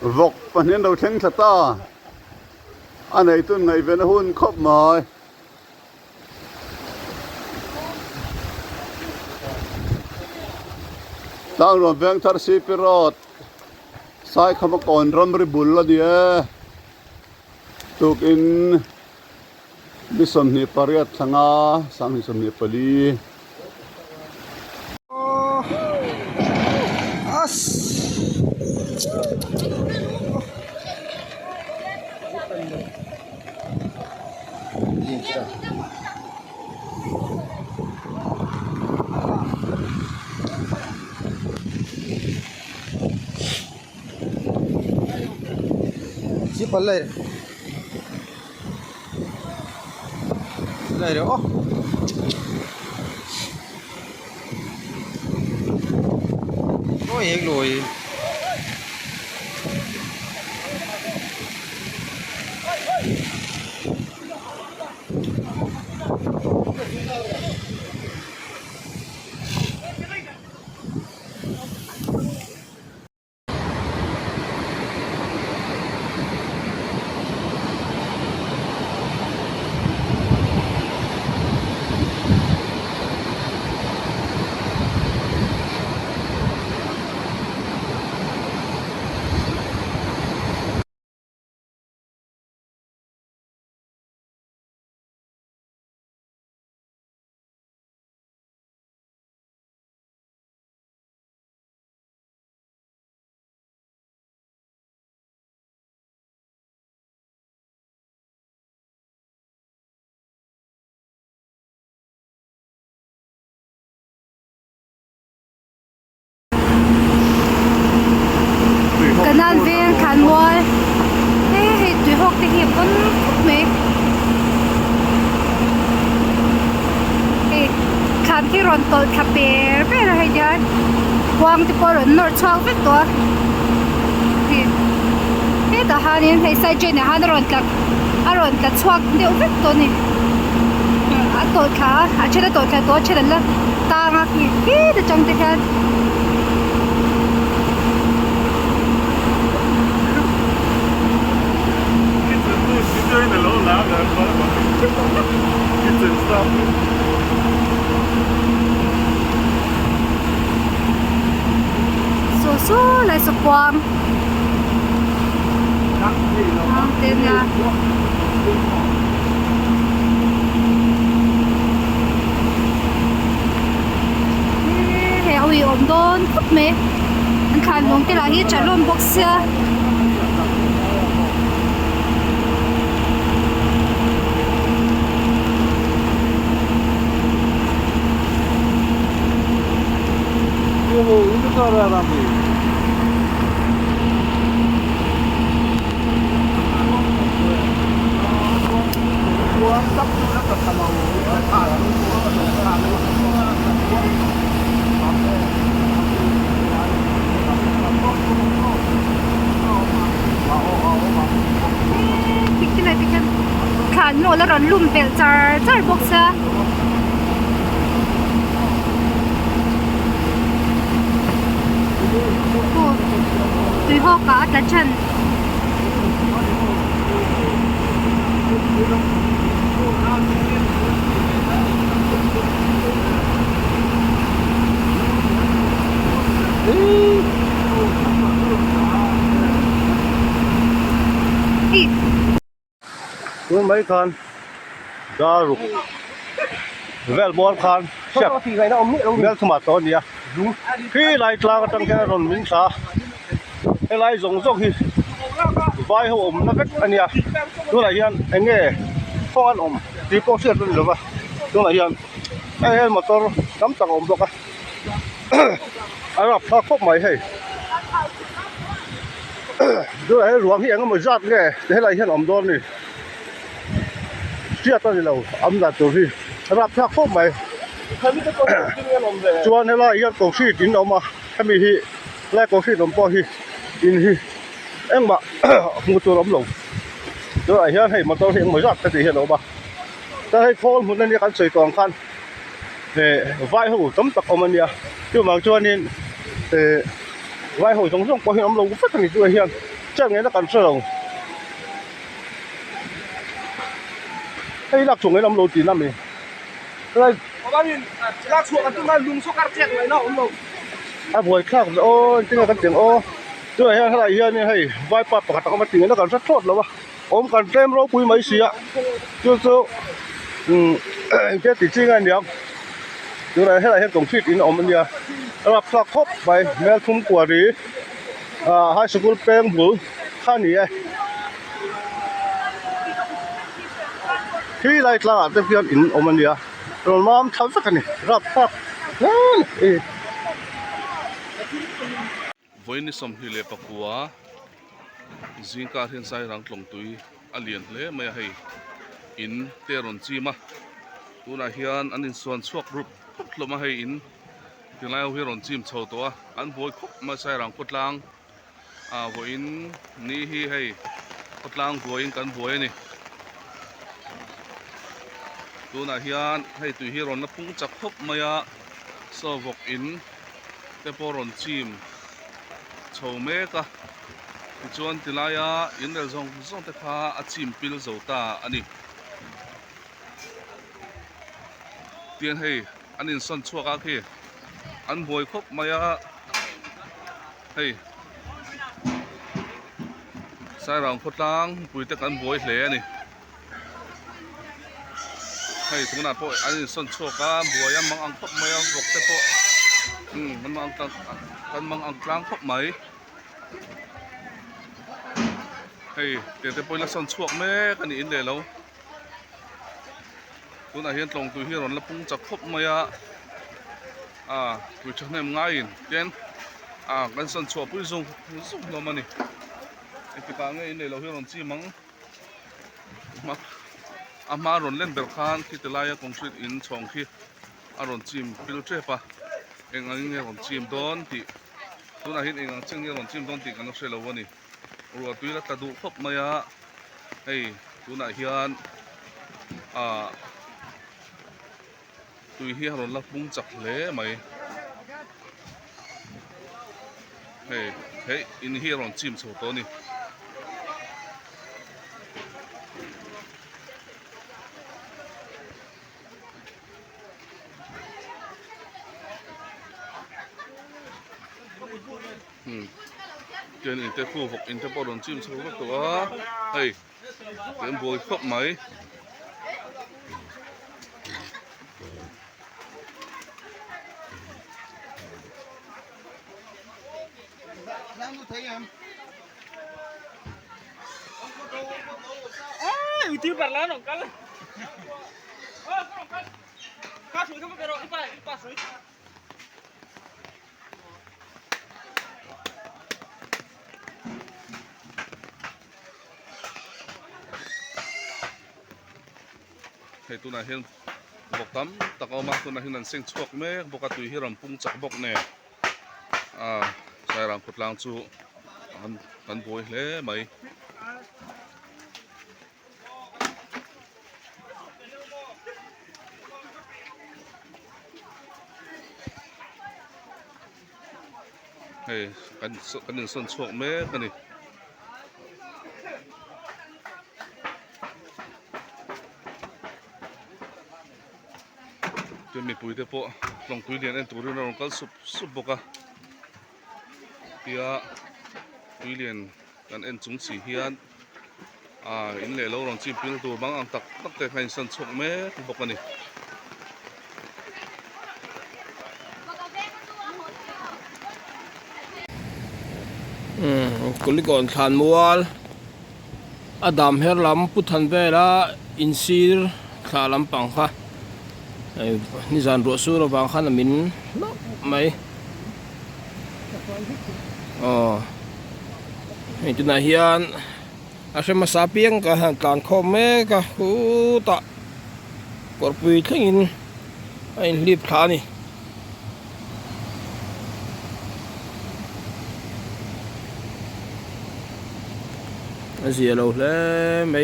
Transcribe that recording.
vọc phần hiện đầu thánh thật ta anh ấy tuần ngày về nó hôn khóc mỏi đang rồi vang thar si pirot sai khăm còn ram ri bul la dia tuk in bisom ni pariat thanga sang ni som ni pali as si palai lai oh ôi hết rồi Kanan ven kan wal he tu hok te hi pon me he kan ki ron tol kha per per ha jan wang te por nor chang ve to he da hanin he sai je ne han ron ka chuak de ve to ni a to kha a che da to kha to che da la ta nga hi da chang te kha doing a little louder kitchen stuff so lại sụp quang tên là heo bị ốm đôn cút mẹ anh khăn mông cái là hết trả luôn bốc xe ini cara nanti buang tak sudah ketemu bikin này bikin khăn nổ là rắn lùm bèo char bốc xe tùy họ cả là chân Tuần mấy con ra rục vel bol con chef vel tomato nia khi lại la cái cái ron min sa cái lại giống giống hi vai hồ nó vết anh nia tôi lại hiện anh nghe phong ăn thì có chuyện rồi mà tôi lại hiện cái motor cắm tàu được à anh gặp thắc phúc mấy hay tôi lại ruộng hiện cái một giặt cái thế lại hiện đó này chia tao đi lâu ra tôi điรับทักพวกไหมชวนให้ไล่ยัดกองชีดินออกมาให้มีที่ไล่กองชีลมปอที่อินที่เอ็งบะมือตัวล้มลงเดี๋ยวไอ้เหี้ยให้มาตัวเองมาจัดแต่ที่เห็นออกมาแต่ให้พ่อหุ่นนั่นนี่กันใส่กองคันไฟหูต้มตักออกมาเนี่ยที่บางชวนนี่ไฟหูสองพอเห็นล้มลงก็ฟัดนี่ตัวเหี้ย chắc nghe nó cần sơ đồng hay lạc xuống cái nằm lô tí nằm đi đây có bao nhiêu lạc xuống tương lai lùng số cắt chẹt này nó không đâu à buổi khác ô tiếng là cái tiếng ô rồi hay là hiện này hay vai pa bạc tao mà tiếng nó còn rất tốt lắm ôm còn tem rau quý mấy xí ạ chưa cái tí chi ngay nhiều rồi này hay là hiện tổng fit in ôm anhรับสักครบไปแม่ทุ่มกว่าดีให้สกุลแป้งบุข้านี้ที่ไรตลาดจะเพียงอินอมันเดียเราน้ำทำสักกันนี่รับสักนั่นวันนี้สมฮิเลปกัวจิงการเห็นสายรังตรงตุยอเลียนเล่ไม่ให้อินเตรอนจีมาตัวนาเฮียนอันนี้ส่วนชวกรูปลงมาให้อินถึงแล้วเฮียรอนจีมโชว์ตัวอันบอยคบมาใส่รังกดลังบอยอินนี่ให้กดลังบอยอินกันบอยนี่ตัวนาเฮียนให้ตุยเฮียรอนนับพุ่งจับคบมายาสวกอินแต่พอรอนจีมโชว์เมกะจวนติลายาอินเดอร์ซงแต่พาอาจิมปิลโซตาอันนี้เตียนให้อันนี้ส่วนชั่วก็คืออันบอยครบมายาให้สายรางพดล้างปุยตะกันบอยเหล่นี่ให้ถึงนั้นพออันนี้ส่วนชั่วก็บอยยังมังอังครบมายาบกแต่พอมันมังอังกลางครบไหมheyแต่ปอยละส่วนช่วงแม่กันนี่อินเดียแล้วตัวไหนเห็นตรงตัวเฮียรอนละปุ่งจับครบมายาตัวชักเนี่ยง่ายอินเด่นกันส่วนช่วงปุ้ยส่งเรามานี่ไอ้ที่ปางเนี่ยอินเดียเราเฮียรอนจีมังมารอนเล่นเบลคานที่ตลาดกองสุดอินช่องที่รอนจีมพิลเทปะเองอันนี้รอนจีมโดนที่ตัวไหนเห็นเองอันเช่นนี้รอนจีมโดนที่กันนักเซลล์วันนี้รัวตุยละตะดูครบมายาให้ตัวน่ะเฮียนตุยเฮียรอนละปุงจักเล่ไหมให้อินเฮียรอนจิมโซโตนี่เจนอินเตอร์คู่หกอินเตอร์บอลจิมโชว์ตัวเฮ้ยเต็มบอยครบไหมอยู่ที่บ้านแล้วหนองกันเลยข้าสวยก็ไม่เป็นหรอกอีป้าสวยให้ตัวไหนเห็นบอกตั้มตะกอมาตัวไหนเห็นนั่นเสียงชกแม่บอกตุยเฮียรอนปุงจักบอกเนี่ยใส่รังขุดลางจูกันบอยเล่ไหมให้กันหนึ่งส่วนชกแม่กันนี่จะมีปุ๋ยเท่าพอลองปุ๋ยเรียนเอ็นตัวเรื่องเราก็สุบบกะเดี๋ยวปุ๋ยเรียนกันเอ็นจุงสีเฮียนอินเล่เราลองจิ้มปิ้งตัวบางอันตักแต่ให้สันชกแม่บกกันนี่กุลิก่อนทานมัวอดัมเฮร์ลัมพุทธันเวลาอินซีร์ทาลัมปังค่ะนี่จานรัวสู้ระบางขันมินไหมจุดไหนเฮียนอาเซมาซาเปียงกับการคอมเมกับหูตะกอดปุยทั้งอินไอ้รีบขานี่เสียเราเลยไหม